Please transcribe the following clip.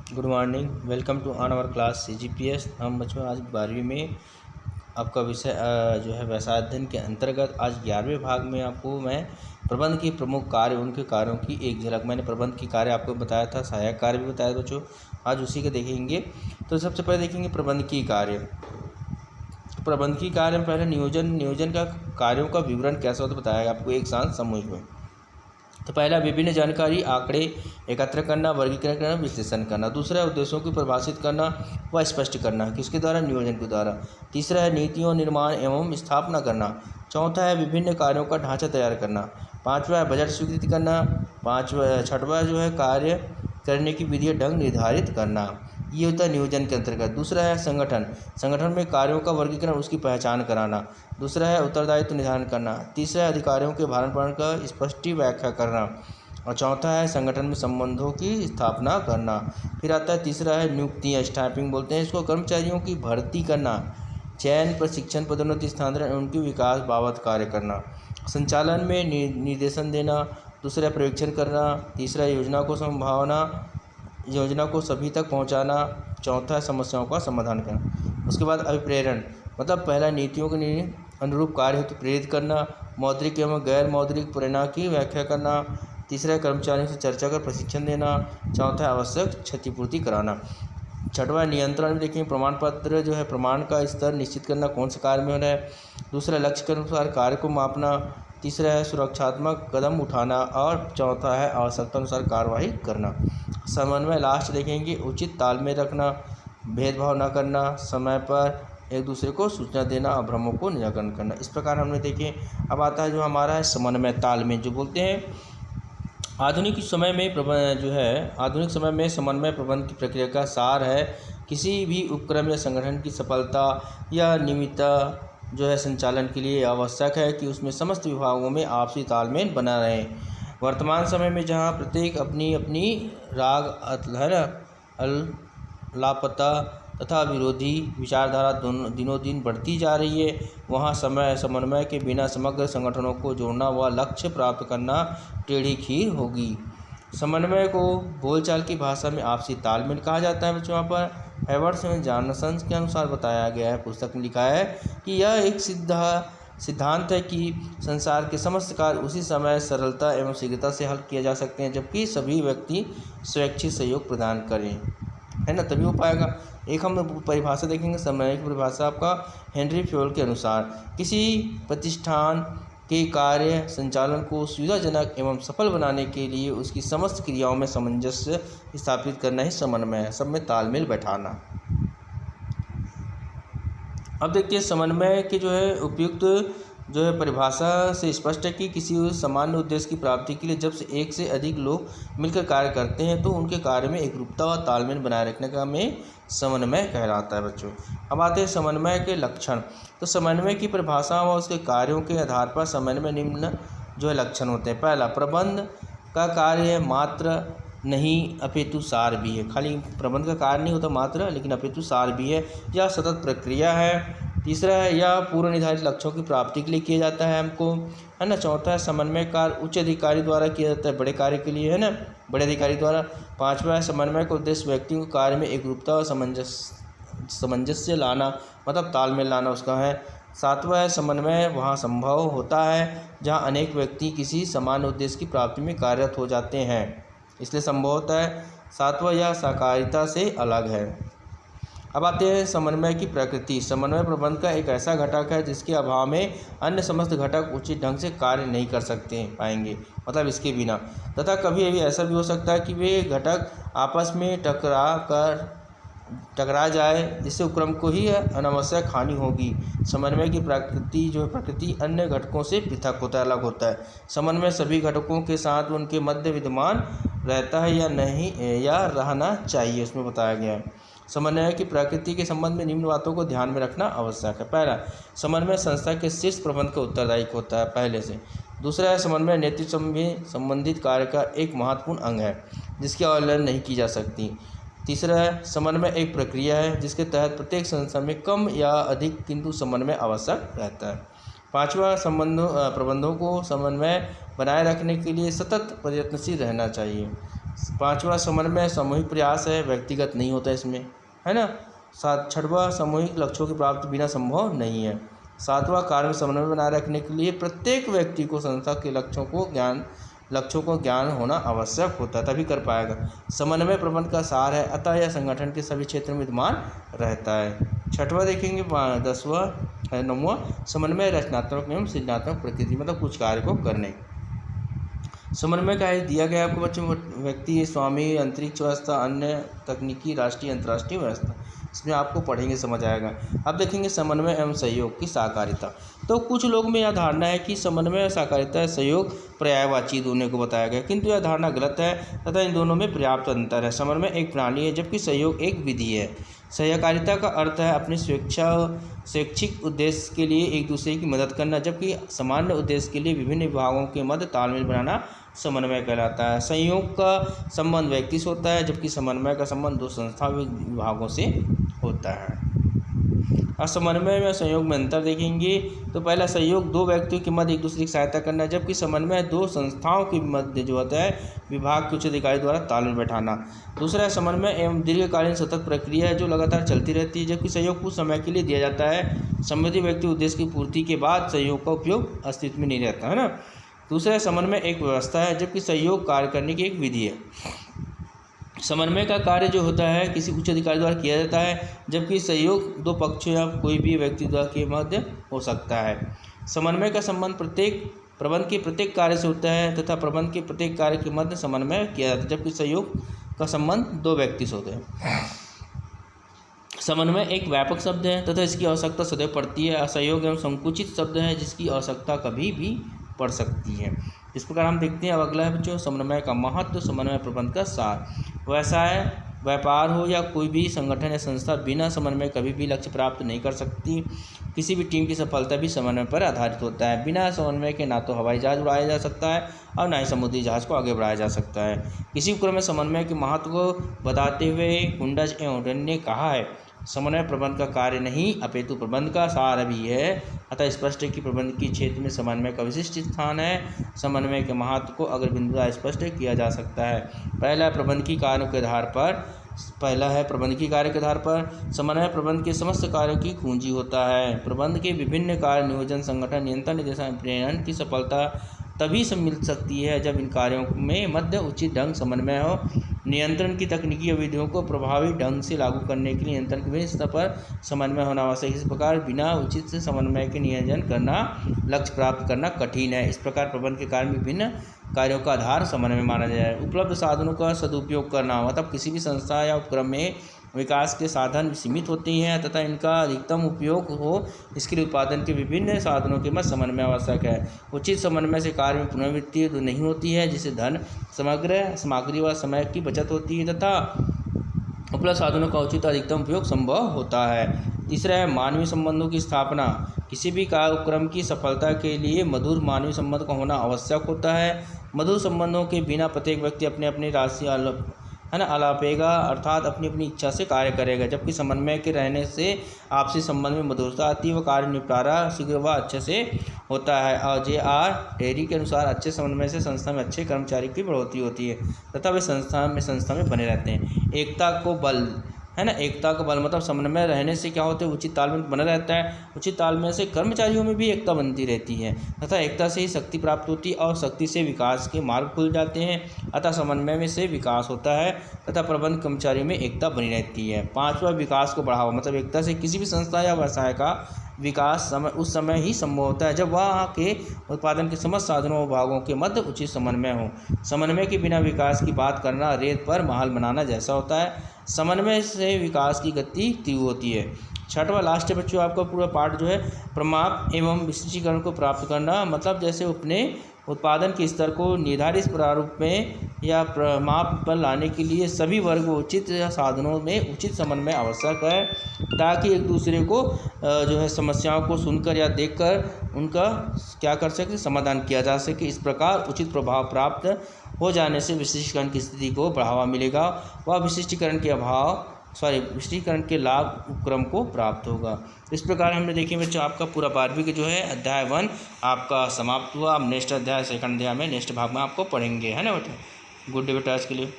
Good morning. Welcome to on our class CGPS। हम बच्चों आज 12वीं में आपका विषय जो है व्यवसाय अध्ययन के अंतर्गत आज 11वें भाग में आपको मैं प्रबंध की प्रमुख कार्य, उनके कार्यों की एक झलक। मैंने प्रबंध की कार्य आपको बताया था, सहायक कार्य भी बताया था बच्चों, आज उसी को देखेंगे। तो सबसे पहले देखेंगे प्रबंध की कार्य। प्रबंध की कार्य में पहले नियोजन का कार्यों का विवरण कैसा होता बताया आपको एक साथ समूह में। तो पहला विभिन्न जानकारी आंकड़े एकत्र करना, वर्गीकरण करना, विश्लेषण करना। दूसरा है उद्देश्यों को परिभाषित करना व स्पष्ट करना, किसके द्वारा? नियोजन के द्वारा। तीसरा है नीतियों निर्माण एवं स्थापना करना। चौथा है विभिन्न कार्यों का ढांचा तैयार करना। पांचवा है बजट स्वीकृति करना। छठवा जो है कार्य करने की विधि ढंग निर्धारित करना। ये होता है नियोजन के अंतर्गत। दूसरा है संगठन में कार्यों का वर्गीकरण, उसकी पहचान कराना। दूसरा है उत्तरदायित्व निर्धारण करना। तीसरा है अधिकारियों के भारण पालन का स्पष्ट व्याख्या करना। और चौथा है संगठन में संबंधों की स्थापना करना। फिर आता है तीसरा है नियुक्तियाँ, स्टाफिंग बोलते हैं इसको। कर्मचारियों की भर्ती करना, चयन, प्रशिक्षण, पदोन्नति, स्थानांतरण, उनके विकास बाबत कार्य करना। संचालन में निर्देशन देना। दूसरा पर्यवेक्षण करना। तीसरा योजना को सभी तक पहुंचाना। चौथा समस्याओं का समाधान करना। उसके बाद अभिप्रेरण, मतलब पहला नीतियों के अनुरूप कार्य हेतु प्रेरित करना। मौद्रिक एवं गैर मौद्रिक परिणाम की व्याख्या करना। तीसरा कर्मचारियों से चर्चा कर प्रशिक्षण देना। चौथा आवश्यक क्षतिपूर्ति कराना। छठवां नियंत्रण में देखेंगे प्रमाण पत्र जो है, प्रमाण का स्तर निश्चित करना, कौन से कार्य में हो रहा है। दूसरा लक्ष्य के अनुसार कार्य को मापना। तीसरा है सुरक्षात्मक कदम उठाना। और चौथा है आवश्यकता अनुसार कार्रवाई करना। समन्वय लास्ट देखेंगे, उचित तालमेल रखना, भेदभाव न करना, समय पर एक दूसरे को सूचना देना और भ्रमों को निराकरण करना। इस प्रकार हमने देखे। अब आता है जो हमारा है समन्वय, तालमेल जो बोलते हैं। आधुनिक समय में समन्वय प्रबंध की प्रक्रिया का सार है। किसी भी उपक्रम या संगठन की सफलता या नियमितता जो है संचालन के लिए आवश्यक है कि उसमें समस्त विभागों में आपसी तालमेल बना रहे। वर्तमान समय में जहाँ प्रत्येक अपनी अपनी लापता तथा विरोधी विचारधारा दिनों दिन बढ़ती जा रही है, वहाँ समन्वय के बिना समग्र संगठनों को जोड़ना व लक्ष्य प्राप्त करना टेढ़ी खीर होगी। समन्वय को बोलचाल की भाषा में आपसी तालमेल कहा जाता है। बच्चों यहाँ पर हेवर्ट्स एवं जॉनसन के अनुसार बताया गया है, पुस्तक में लिखा है कि यह एक सिद्धांत है कि संसार के समस्त कार्य उसी समय सरलता एवं शीघ्रता से हल किए जा सकते हैं जबकि सभी व्यक्ति स्वैच्छिक सहयोग प्रदान करें, है ना, तभी हो पाएगा। एक हम परिभाषा देखेंगे समन्वय की परिभाषा आपका हेनरी फ्योल के अनुसार, किसी प्रतिष्ठान के कार्य संचालन को सुविधाजनक एवं सफल बनाने के लिए उसकी समस्त क्रियाओं में सामंजस्य स्थापित करना ही समन्वय है, सब में तालमेल बैठाना। अब देखिए समन्वय के जो है उपयुक्त जो है परिभाषा से स्पष्ट है कि किसी सामान्य उद्देश्य की प्राप्ति के लिए जब से एक से अधिक लोग मिलकर कार्य करते हैं तो उनके कार्य में एकरूपता व तालमेल बनाए रखने का में समन्वय कहलाता है। बच्चों अब आते हैं समन्वय के लक्षण। तो समन्वय की परिभाषा व उसके कार्यों के आधार पर समन्वय निम्न जो है लक्षण होते हैं। पहला, प्रबंध का कार्य मात्र नहीं अपितु सार भी है। खाली प्रबंध का कार्य नहीं होता मात्र, लेकिन अपितु सार भी है, यह सतत प्रक्रिया है। तीसरा है यह पूर्व निर्धारित लक्ष्यों की प्राप्ति के लिए किया जाता है हमको, है ना। चौथा है समन्वय कार्य उच्च अधिकारी द्वारा किया जाता है, बड़े कार्य के लिए, है ना, बड़े अधिकारी द्वारा। पांचवा है समन्वय का उद्देश्य व्यक्तियों के कार्य में एकरूपता और सामंजस्य लाना, मतलब तालमेल लाना उसका है। सातवां है समन्वय वहाँ संभव होता है जहाँ अनेक व्यक्ति किसी समान उद्देश्य की प्राप्ति में कार्यरत हो जाते हैं, इसलिए संभव होता है। सातवां यह सहकारिता से अलग है। अब आते हैं समन्वय की प्रकृति। समन्वय प्रबंध का एक ऐसा घटक है जिसके अभाव में अन्य समस्त घटक उचित ढंग से कार्य नहीं कर पाएंगे, मतलब इसके बिना। तथा कभी कभी ऐसा भी हो सकता है कि वे घटक आपस में टकरा जाए, जिससे उपक्रम को ही अनावश्यक हानि होगी। समन्वय की प्रकृति अन्य घटकों से पृथक होता है, अलग होता है। समन्वय सभी घटकों के साथ उनके मध्य विद्यमान रहता है या नहीं, या रहना चाहिए, उसमें बताया गया है। समन्वय की प्रकृति के संबंध में निम्न बातों को ध्यान में रखना आवश्यक है। पहला, समन्वय संस्था के शीर्ष प्रबंध का उत्तरदायित्व होता है पहले से। दूसरा है समन्वय नेतृत्व में संबंधित कार्य का एक महत्वपूर्ण अंग है जिसकी अवहेलना नहीं की जा सकती। तीसरा है समन्वय एक प्रक्रिया है जिसके तहत प्रत्येक संस्था में कम या अधिक किंतु समन्वय आवश्यक रहता है। पांचवा, प्रबंधों को समन्वय बनाए रखने के लिए सतत प्रयत्नशील रहना चाहिए। 5वां समन्वय सामूहिक प्रयास है, व्यक्तिगत नहीं होता इसमें, है ना। 6वां सामूहिक लक्ष्यों की प्राप्ति बिना संभव नहीं है। 7वां कार्य में समन्वय बनाए रखने के लिए प्रत्येक व्यक्ति को संस्था के लक्ष्यों को ज्ञान होना आवश्यक होता है, तभी कर पाएगा। समन्वय प्रबंध का सार है, अतः यह संगठन के सभी क्षेत्रों में विद्यमान रहता है। 6वां देखेंगे, 9वां समन्वय रचनात्मक एवं सृजनात्मक प्रकृति, मतलब कुछ कार्य को करने। समन्वय का दिया गया आपको बच्चों, व्यक्ति, स्वामी, अंतरिक्ष व्यवस्था, अन्य तकनीकी, राष्ट्रीय अंतर्राष्ट्रीय व्यवस्था, इसमें आपको पढ़ेंगे समझ आएगा। अब देखेंगे समन्वय एवं सहयोग की सहकारिता। तो कुछ लोग में यह धारणा है कि समन्वय और सहकारिता सहयोग पर्यायवाची दोनों को बताया गया, किंतु यह धारणा गलत है तथा इन दोनों में पर्याप्त अंतर है। समन्वय एक प्रणाली है जबकि सहयोग एक विधि है। सहकारिता का अर्थ है अपनी स्वैच्छिक उद्देश्य के लिए एक दूसरे की मदद करना, जबकि सामान्य उद्देश्य के लिए विभिन्न विभागों के मध्य तालमेल बनाना समन्वय कहलाता है। संयोग का संबंध व्यक्ति से होता है जबकि समन्वय का संबंध दो संस्था विभागों से होता है। अब समन्वय में संयोग में अंतर देखेंगे तो पहला, सहयोग दो व्यक्तियों के मध्य एक दूसरे की सहायता करना, जबकि समन्वय दो संस्थाओं के मध्य जो होता है विभाग के उच्च अधिकारी द्वारा तालमेल बैठाना। दूसरा, समन्वय एवं दीर्घकालीन सतत प्रक्रिया है जो लगातार चलती रहती है, जबकि सहयोग कुछ समय के लिए दिया जाता है। संबंधित व्यक्ति उद्देश्य की पूर्ति के बाद सहयोग का उपयोग अस्तित्व में नहीं रहता, है ना। दूसरा, समन्वय एक व्यवस्था है जबकि सहयोग कार्य करने की एक विधि है। समन्वय का कार्य जो होता है किसी उच्च अधिकारी द्वारा किया जाता है, जबकि सहयोग दो पक्षों या कोई भी व्यक्ति द्वारा के मध्य हो सकता है। समन्वय का संबंध प्रबंध के प्रत्येक कार्य से होता है तथा प्रबंध के प्रत्येक कार्य के मध्य समन्वय किया जाता है, जबकि सहयोग का संबंध दो व्यक्ति से होते हैं। समन्वय एक व्यापक शब्द है तथा इसकी आवश्यकता सदैव पड़ती है। असहयोग एवं संकुचित शब्द है जिसकी आवश्यकता कभी भी पड़ सकती है। इस प्रकार हम देखते हैं। अब अगला है बच्चों, समन्वय का महत्व, समन्वय प्रबंध का सार। व्यवसाय, व्यापार हो या कोई भी संगठन या संस्था बिना समन्वय कभी भी लक्ष्य प्राप्त नहीं कर सकती। किसी भी टीम की सफलता भी समन्वय पर आधारित होता है। बिना समन्वय के ना तो हवाई जहाज उड़ाया जा सकता है और ना ही समुद्री जहाज को आगे बढ़ाया जा सकता है। किसी क्रम में समन्वय के महत्व को बताते हुए कुंडज एवं उडन ने कहा है, समन्वय प्रबंध का कार्य नहीं अपितु प्रबंध का सार भी है। अतः स्पष्ट है कि प्रबंध के क्षेत्र में समन्वय का विशिष्ट स्थान है। समन्वय के महत्व को अगर बिंदुता स्पष्ट किया जा सकता है। पहला, प्रबंध की कार्यों के आधार पर समन्वय प्रबंध के समस्त कार्यों की कुंजी होता है। प्रबंध के विभिन्न कार्य, नियोजन, संगठन, नियंत्रण, निर्देशन, प्रेरण की सफलता तभी से मिल सकती है जब इन कार्यों में मध्य उचित ढंग समन्वय हो। नियंत्रण की तकनीकी विधियों को प्रभावी ढंग से लागू करने के लिए नियंत्रण के विभिन्न स्तर पर समन्वय होना आवश्यक है। इस प्रकार बिना उचित से समन्वय के नियोजन करना, लक्ष्य प्राप्त करना कठिन है। इस प्रकार प्रबंध के कार्य में विभिन्न कार्यों का आधार समन्वय माना जाए। उपलब्ध साधनों का सदुपयोग करना, मतलब किसी भी संस्था या उपक्रम में विकास के साधन सीमित होते हैं तथा इनका अधिकतम उपयोग हो, इसके लिए उत्पादन के विभिन्न साधनों के मध्य समन्वय आवश्यक है। उचित समन्वय से कार्य में पुनरावृत्ति तो नहीं होती है, जिससे धन, सामग्री व समय की बचत होती है तथा उपलब्ध साधनों का उचित अधिकतम उपयोग संभव होता है। तीसरा है मानवीय संबंधों की स्थापना। किसी भी कार्यक्रम की सफलता के लिए मधुर मानवीय संबंध का होना आवश्यक होता है। मधुर संबंधों के बिना प्रत्येक व्यक्ति अपने अपने राशि अलापेगा, अर्थात अपनी अपनी इच्छा से कार्य करेगा, जबकि समन्वय के रहने से आपसी संबंध में मधुरता आती है व कार्य निपटारा शीघ्र व अच्छे से होता है। और J.R. टेरी के अनुसार अच्छे समन्वय से संस्था में अच्छे कर्मचारी की बढ़ोतरी होती है तथा वे संस्था में बने रहते हैं। एकता को बल, है ना, एकता का बल मतलब समन्वय रहने से क्या होता है, उचित तालमेल बना रहता है। उचित तालमेल से कर्मचारियों में भी एकता बनती रहती है तथा एकता से ही शक्ति प्राप्त होती है और शक्ति से विकास के मार्ग खुल जाते हैं। अतः समन्वय में से विकास होता है तथा प्रबंध कर्मचारियों में एकता बनी रहती है। 5वां, विकास को बढ़ावा, मतलब एकता से किसी भी संस्था या व्यवसाय का विकास उस समय ही संभव होता है जब वहाँ के उत्पादन के समस्त साधनों और भागों के मध्य उचित समन्वय हो। समन्वय के बिना विकास की बात करना रेत पर महल बनाना जैसा होता है। समन्वय से विकास की गति तीव्र होती है। 6वां लास्ट है बच्चों आपका पूरा पार्ट जो है, प्रमाप एवं विशिष्टीकरण को प्राप्त करना, मतलब जैसे अपने उत्पादन के स्तर को निर्धारित प्रारूप में या प्रमाप पर लाने के लिए सभी वर्ग उचित साधनों में उचित समन्वय आवश्यक है, ताकि एक दूसरे को जो है समस्याओं को सुनकर या देखकर उनका क्या कर सके, समाधान किया जा सके। इस प्रकार उचित प्रभाव प्राप्त हो जाने से विशिष्टीकरण की स्थिति को बढ़ावा मिलेगा व विशिष्टीकरण के लाभ उपक्रम को प्राप्त होगा। इस प्रकार हमने देखे बच्चों आपका पूरा 12वीं के जो है अध्याय 1 आपका समाप्त हुआ। अब नेक्स्ट अध्याय सेकंड अध्याय में नेक्स्ट भाग में आपको पढ़ेंगे, है ना बेटा। गुड डे बेटा आज के लिए।